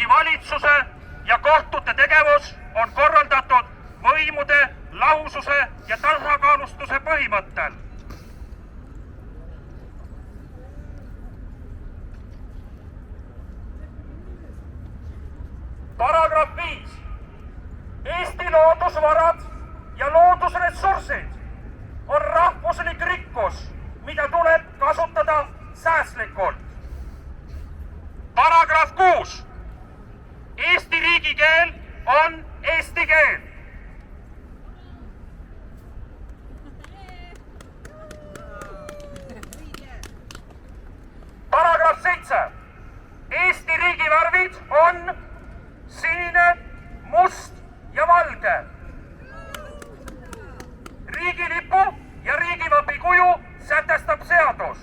valitsuse ja kohtute tegevus on korraldatud võimude lahususe ja tasakaalustuse põhimõttel. Paragrahv 5. Eesti loodusvarad ja loodusressursid on rahvuslik rikkus, mida tuleb kasutada säästlikult. Paragrahv 6. Eesti riigikeel on eesti keel. Paragrahv 7. Eesti riigivärvid on sinine, must ja valge. Riigilipu ja riigivapi kuju sätestab seadus.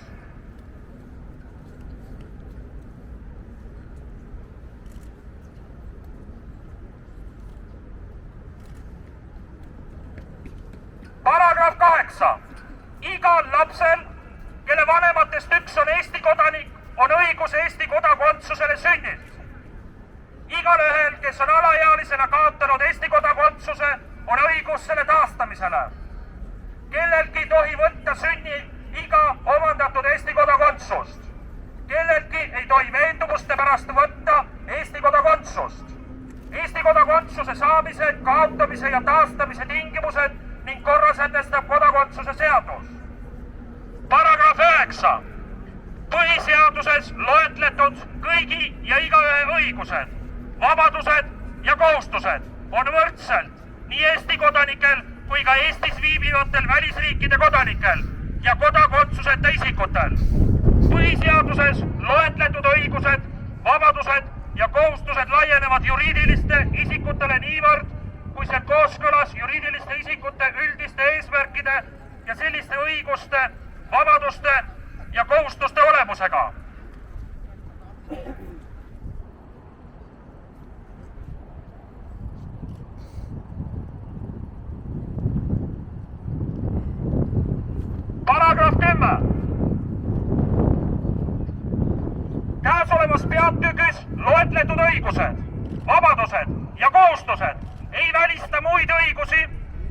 Paragrahv 8. Igal lapsel, kelle vanematest üks on Eesti kodanik, on õigus Eesti kodakondsusele sünnilt. Igalühel, kes on alaealisena kaotanud Eesti kodakondsuse, on õigus selle taastamisele. Kelleltki ei tohi võtta sünniiga omandatud Eesti kodakondsust. Kelleltki ei tohi veendumuste pärast võtta Eesti kodakondsust. Eesti kodakondsuse saamise, kaotamise ja taastamise tingimused ning korra sätestab kodakondsuse seadus. Paragrahv 9. Põhiseaduses loetletud kõigi ja igaühe õigused, vabadused ja kohustused on võrdselt nii Eesti kodanikel kui ka Eestis viibivatel välisriikide kodanikel ja kodakondsuseta isikutel. Põhiseaduses loetletud õigused, vabadused ja kohustused laienevad juriidiliste isikutele niivõrd, kui see on kooskõlas juriidiliste isikute üldiste eesmärkide ja selliste õiguste, vabaduste ja kohustuste olemusega. Paragrahv 10. Käesolevas peatükis loetletud õigused, vabadused ja kohustused ei välista muid õigusi,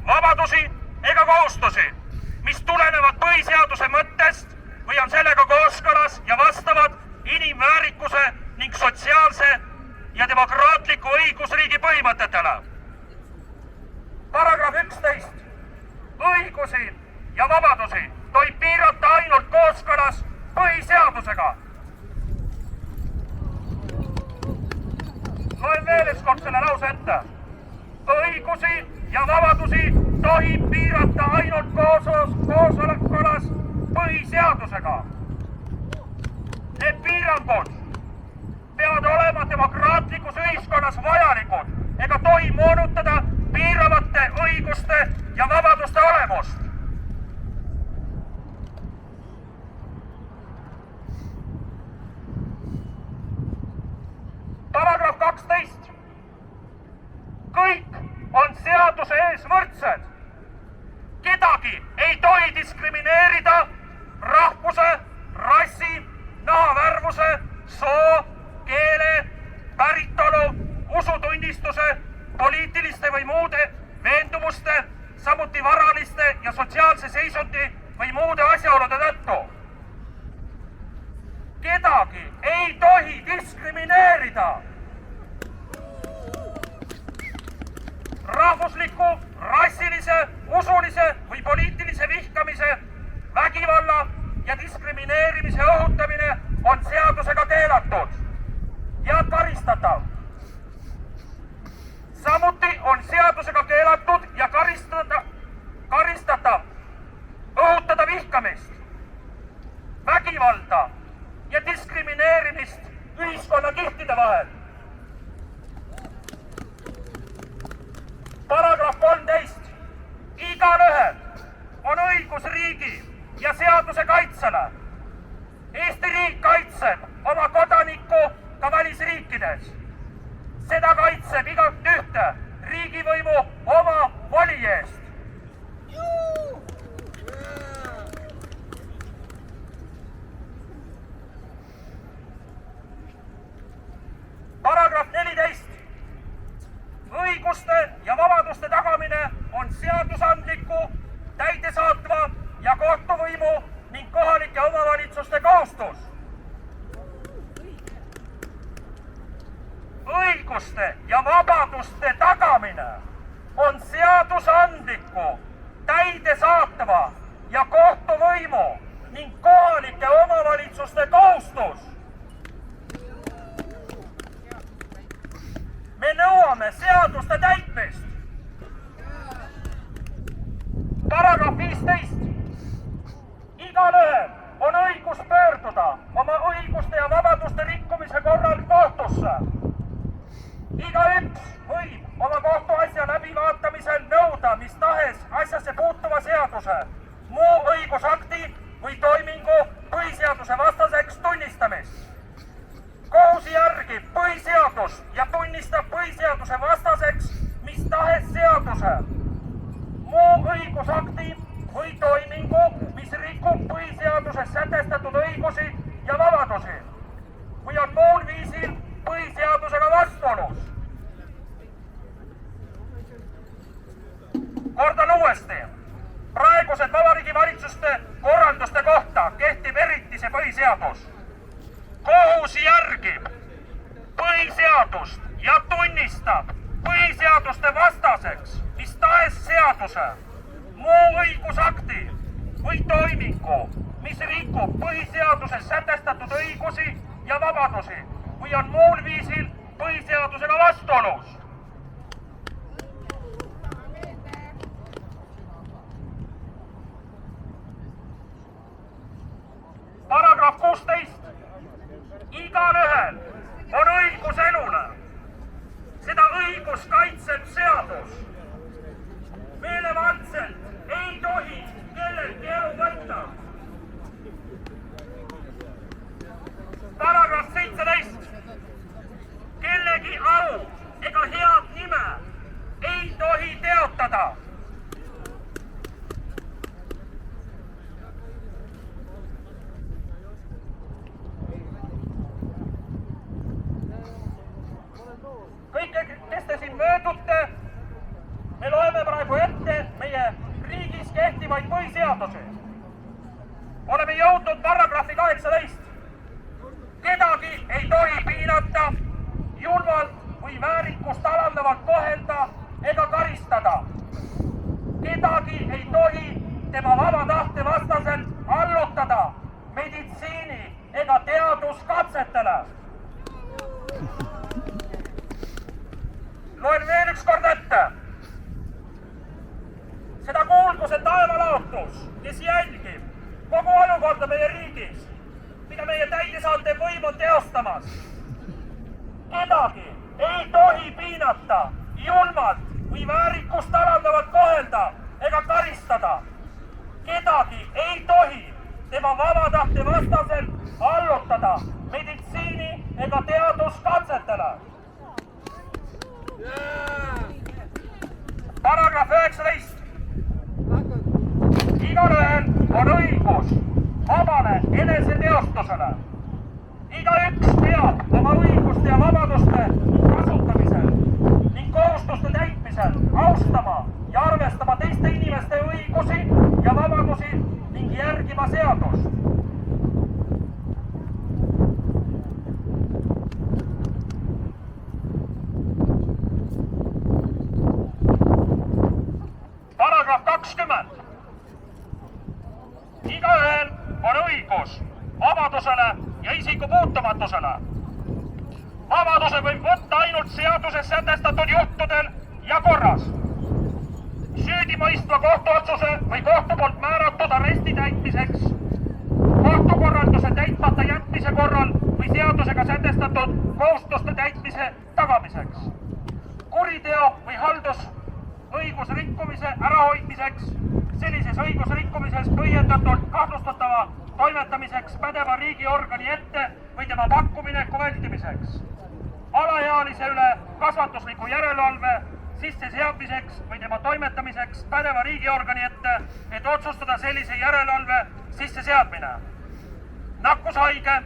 vabadusi ega kohustusi, mis tulenevad põhiseaduse mõttest või on sellega kooskõlas ja vastavad inimväärikuse ning sotsiaalse ja demokraatliku õigusriigi põhimõtetele. Paragrahv 11. Õigusi ja vabadusi tohib piirata ainult kooskõlas põhiseadusega. Loen veel ükskord selle lause ette. Õigusi ja vabadusi tohib piirata ainult kooskõlas põhiseadusega. Need piirangud peavad olema demokraatlikus ühiskonnas vajalikud ega tohi moonutada piiravate õiguste ja vabaduste olemust. Paragrahv 12. Kõik on seaduse ees võrdsed. Kedagi ei tohi diskrimineerida rahvuse, rassi, nahavärvuse, soo, keele, päritolu, usutunnistuse, poliitiliste või muude veendumuste, samuti varaliste ja sotsiaalse seisundi või muude asjaolude tõttu. Kedagi ei tohi diskrimineerida rahvusliku, rassilise, usulise või poliitilise vihkamise, vägivalla ja diskrimineerimise õhutamine on seadusega keelatud ja karistatav. Samuti on seadusega keelatud ja karistatav õhutada vihkamist, vägivalda ja diskrimineerimist ühiskonnakihtide vahel. Paragrahv 13. Igalühel on õigus riigi ja seaduse kaitsele. Eesti riik kaitseb oma kodanikku ka välisriikides. Seda kaitseb igat ühte riigivõimu oma voli eest. Paragrahv 14. seadusandliku, täidesaatva ja kohtuvõimu ning kohalike omavalitsuste kohustus. Õiguste ja vabaduste tagamine on seadusandliku, täidesaatva ja kohtuvõimu ning kohalike omavalitsuste kohustus. Me nõuame seaduste täitmist. Paragrahv 15. Igalühel on õigus pöörduda oma õiguste ja vabaduste rikkumise korral kohtusse. Igaüks võib oma kohtuasja läbivaatamisel nõuda mis tahes asjasse puutuva seaduse, muu õigusakti või toimingu põhiseaduse vastaseks tunnistamist. Kohus järgib põhiseadust ja tunnistab põhiseaduse vastaseks mis tahes seaduse, muu õigusakti või toimingu, mis rikub põhiseaduses sätestatud õigusi ja vabadusi või on muul viisil põhiseadusega vastuolus. Kordan uuesti. Praegused Vabariigi Valitsuste korralduste kohta kehtib eriti see põhiseadus. Kohus järgib põhiseadust ja tunnistab põhiseaduste vastaseks mis tahes seaduse, muu õigusakti või toimingu, mis rikub põhiseaduses sätestatud õigusi ja vabadusi või on muul viisil põhiseadusega vastuolus. Paragrahv 16. Igalühel on õigus elule. Seda õigus kaitseb seadus. Meelevaldselt ei tohi kellelgi elu võtta. Paragrahv 17. Kellegi au ega head nime ei tohi teotada. Kõik, kes te siin möödute, me loeme praegu ette meie riigis kehtivaid põhiseadusi. Oleme jõudnud paragrahvi 18. Kedagi ei tohi piinata, julmalt või väärikust alandavalt kohelda ega karistada. Kedagi ei tohi tema vaba tahte vastaselt allutada meditsiini ega teaduskatsetele. Loen veel üks kord ette. Seda kuulgu see taevalaotus, kes jälgib kogu olukorda meie riigis, mida meie täidesaatev võim on teostamas. Kedagi ei tohi piinata, julmalt või väärikust alandavalt kohelda ega karistada. Kedagi ei tohi tema vaba tahte vastaselt allutada meditsiini ega teaduskatsetele. Paragrahv 19. Igalühel on õigus vabale eneseteostusele. Igaüks peab oma õiguste ja vabaduste kasutamisel ning kohustuste täitmisel austama ja arvestama teiste inimeste õigusi ja vabadusi ning järgima seadust. Paragrahv 20. Igaühel on õigus vabadusele ja isiku puutumatusele. Vabaduse võib võtta ainult seaduses sätestatud juhtudel ja korras. Süüdimõistva kohtuotsuse või kohtu poolt määratud aresti täitmiseks, kohtukorralduse täitmata jätmise korral või seadusega sätestatud kohustuste täitmise tagamiseks, kuriteo või haldusõigusrikkumise ärahoidmiseks, sellises õigusrikkumises põhjendatult kahtlustatava toimetamiseks pädeva riigiorgani ette või tema pakkumineku vältimiseks, alaealise üle kasvatusliku järelevalve sisseseadmiseks või tema toimetamiseks pädeva riigiorgani ette, et otsustada sellise järelevalve sisseseadmine, nakkushaige,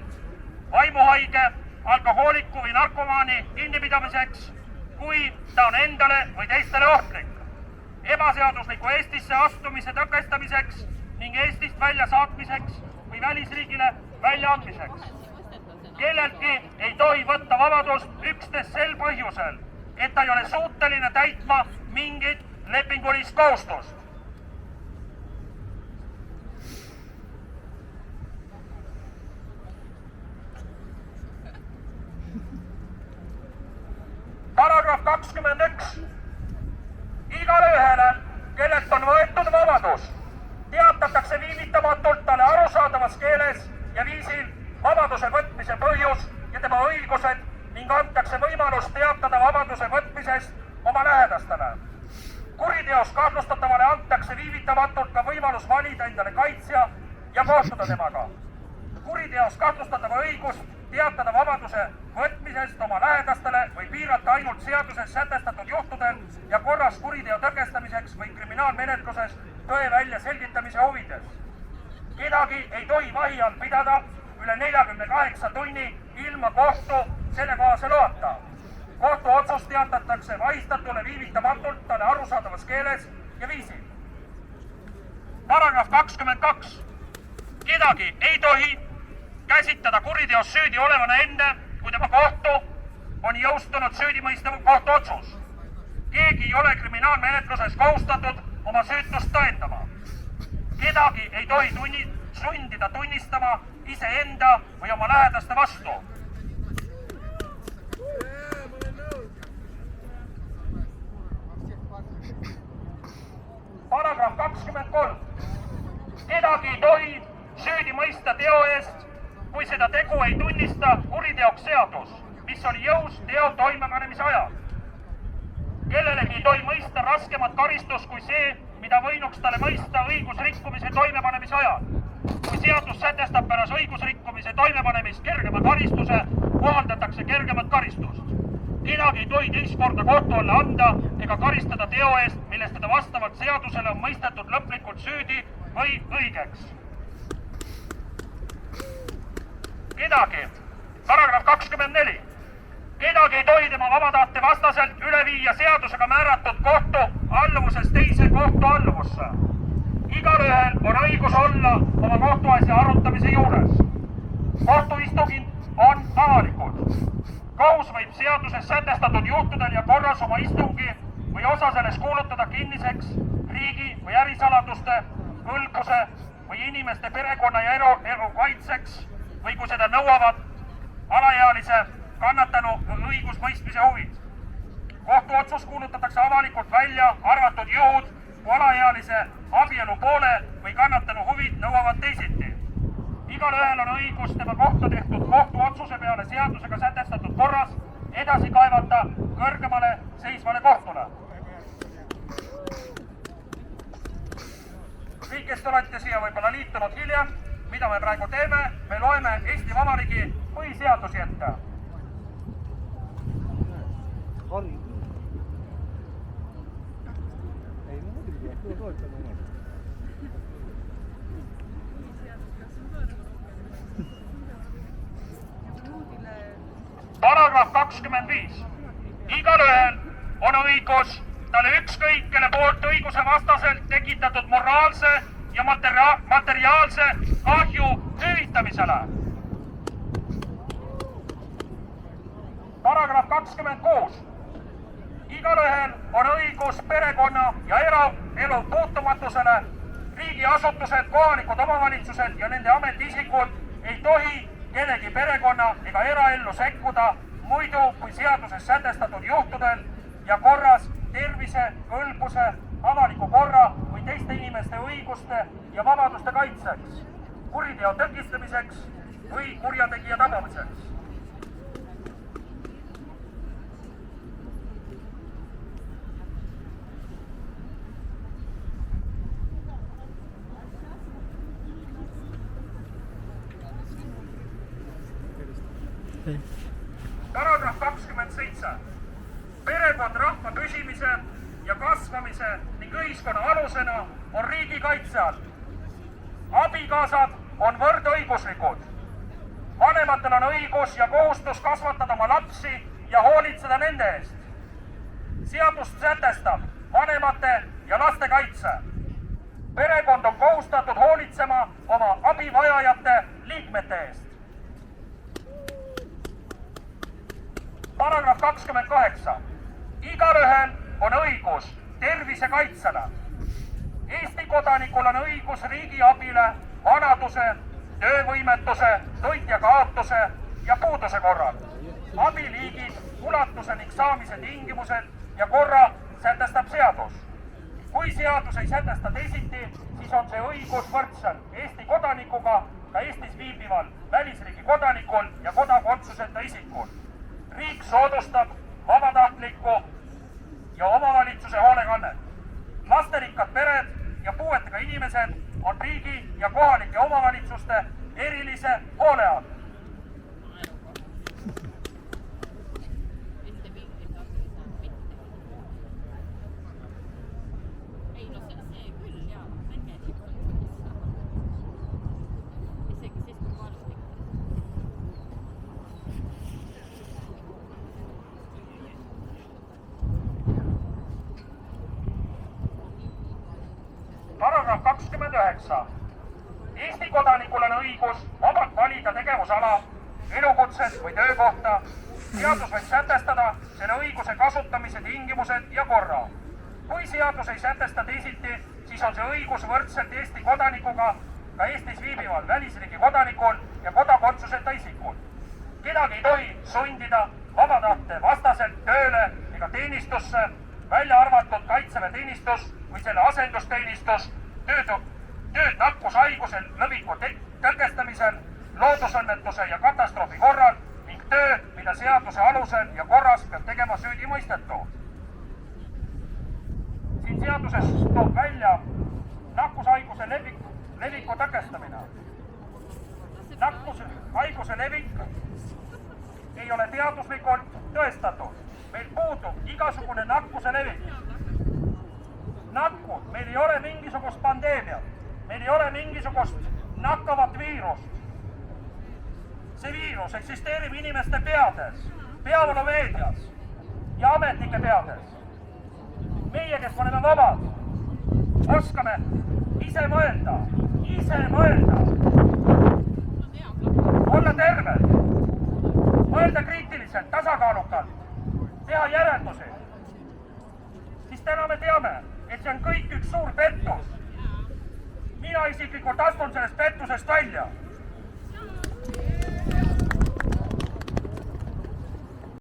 vaimuhaige, alkohooliku või narkomaani kinnipidamiseks, kui ta on endale või teistele ohtlik, ebaseadusliku Eestisse astumise tõkestamiseks ning Eestist väljasaatmiseks või välisriigile väljaandmiseks. Kelleltki ei tohi võtta vabadust üksnes sel põhjusel, et ta ei ole suuteline täitma mingit lepingulist kohustust. Paragrahv 21. Igale ühele, kellelt on võetud vabadus, teatatakse viivitamatult talle arusaadavas keeles ja viisil vabaduse võtmise põhjus ja tema õigused ning antakse võimalus teatada vabaduse võtmisest oma lähedastele. Kuriteos kahtlustatavale antakse viivitamatult ka võimalus valida endale kaitsja ja kohtuda temaga. Kuriteos kahtlustatava õigust teatada vabaduse võtmisest oma lähedastele või piirata ainult seaduses sätestatud juhtudel ja korras kuriteo tõkestamiseks või kriminaalmenetluses tõe välja selgitamise huvides. Kedagi ei tohi vahi all pidada üle 48 tunni ilma kohtu sellekohase loata. Kohtuotsus teatatakse vahistatule viivitamatult talle arusaadavas keeles ja viisil. Paragrahv 22. Kedagi ei tohi käsitada kuriteos süüdi olevana enne, kui tema kohtu on jõustunud süüdimõistev kohtuotsus. Keegi ei ole kriminaalmenetluses kohustatud oma süütust tõendama. Kedagi ei tohi sundida tunnistama iseenda või oma lähedaste vastu. Paragrahv 23. Kedagi ei tohi süüdi mõista teo eest, kui seda tegu ei tunnista kuriteoks seadus, mis oli jõus teo toimepanemise ajal. Kellelegi ei tohi mõista raskemat karistust kui see, mida võinuks talle mõista õigusrikkumise toimepanemise ajal. Kui seadus sätestab pärast õigusrikkumise toimepanemist kergema karistuse, kohaldatakse kergemat karistust. Kedagi ei tohi teist korda kohtu alla anda ega karistada teo eest, millest teda vastavalt seadusele on mõistetud lõplikult süüdi või õigeks. Kedagi, paragrahv 24. Kedagi ei tohi tema vabataate vastaselt üle viia seadusega määratud kohtu alluvusest teise kohtu alluvusse. Igalühel on õigus olla oma kohtuasja arutamise juures. Kohtuistungid on avalikud. Kohus võib seaduses sätestatud juhtudel ja korras oma istungi või osa selles kuulutada kinniseks riigi või ärisaladuste, võlguse või inimeste perekonna ja elu kaitseks või kui seda nõuavad alaealise kannatanu õigusmõistmise huvid. Kohtuotsus kuulutatakse avalikult välja arvatud juhud, kui alaealise abielu poole või kannatanu huvid nõuavad teisiti. Igalühel on õigus tema kohta tehtud kohtuotsuse peale seadusega sätestatud korras edasi kaevata kõrgemale seisvale kohtule. Kõik, kes te olete siia võib-olla liitunud hiljem, mida me praegu teeme, me loeme Eesti Vabariigi põhiseadusi ette. Paragrahv 25. Igalühel on õigus talle ükskõik, kelle poolt õiguse vastaselt tekitatud moraalse ja materiaalse kahju hüvitamisele. Paragrahv 26. Igalühel on õigus perekonna ja eraelu puutumatusele. Riigiasutused, kohalikud omavalitsused ja nende ametiisikud ei tohi kellegi perekonna ega eraellu sekkuda muidu kui seaduses sätestatud juhtudel ja korras tervise, kõlbuse, avaliku korra või teiste inimeste õiguste ja vabaduste kaitseks, kuriteo tõkistamiseks või kurjategija tabamiseks. Paragrahv 27. Perekond rahva püsimise ja kasvamise ning ühiskonna alusena on riigi kaitse all. Abikaasad on võrdõiguslikud. Vanematel on õigus ja kohustus kasvatada oma lapsi ja hoolitseda nende eest. Seadus sätestab vanemate ja lastekaitse. Perekond on kohustatud hoolitsema oma abivajajate liikmete eest. Paragrahv 28. Igalühel on õigus tervise kaitsele. Eesti kodanikul on õigus riigi abile vanaduse, töövõimetuse, toitja kaotuse ja puuduse korral. Abiliigid, ulatuse ning saamise tingimused ja korra sätestab seadus. Kui seadus ei sätesta teisiti, siis on see õigus võrdselt Eesti kodanikuga ka Eestis viibival välisriigi kodanikul ja kodakondsuseta isikul. Riik soodustab vabatahtlikku ja omavalitsuse hoolekannet. Lasterikkad pered ja puuetega inimesed on riigi ja kohalike omavalitsuste erilise hoole all. Paragrahv 29. Eesti kodanikul on õigus vabalt valida tegevusala, elukutset või töökohta. Seadus võib sätestada selle õiguse kasutamise tingimused ja korra. Kui seadus ei sätesta teisiti, siis on see õigus võrdselt Eesti kodanikuga ka Eestis viibival välisriigi kodanikul ja kodakondsuseta isikul. Kedagi ei tohi sundida vabatahtliku vastaselt tööle ega teenistusse, välja arvatud kaitseväeteenistus või selle asendusteenistus, tööd nakkushaiguse leviku tõkestamisel, loodusõnnetuse ja katastroofi korral ning töö, mida seaduse alusel ja korras peab tegema süüdimõistetu. Siin seaduses toob välja nakkushaiguse leviku tõkestamine. Nakkushaiguse levik ei ole teaduslikult tõestatud. Meil puudub igasugune nakkuse levik. Meil ei ole mingisugust pandeemiat, meil ei ole mingisugust nakkavat viirust. See viirus eksisteerib inimeste peades, peavoolumeedias ja ametnike peades. Meie, kes me oleme vabad, oskame ise mõelda, olla terved, mõelda kriitiliselt, tasakaalukalt, teha järeldusi. Siis täna me teame, et see on kõik üks suur pettus. Mina isiklikult astun sellest pettusest välja.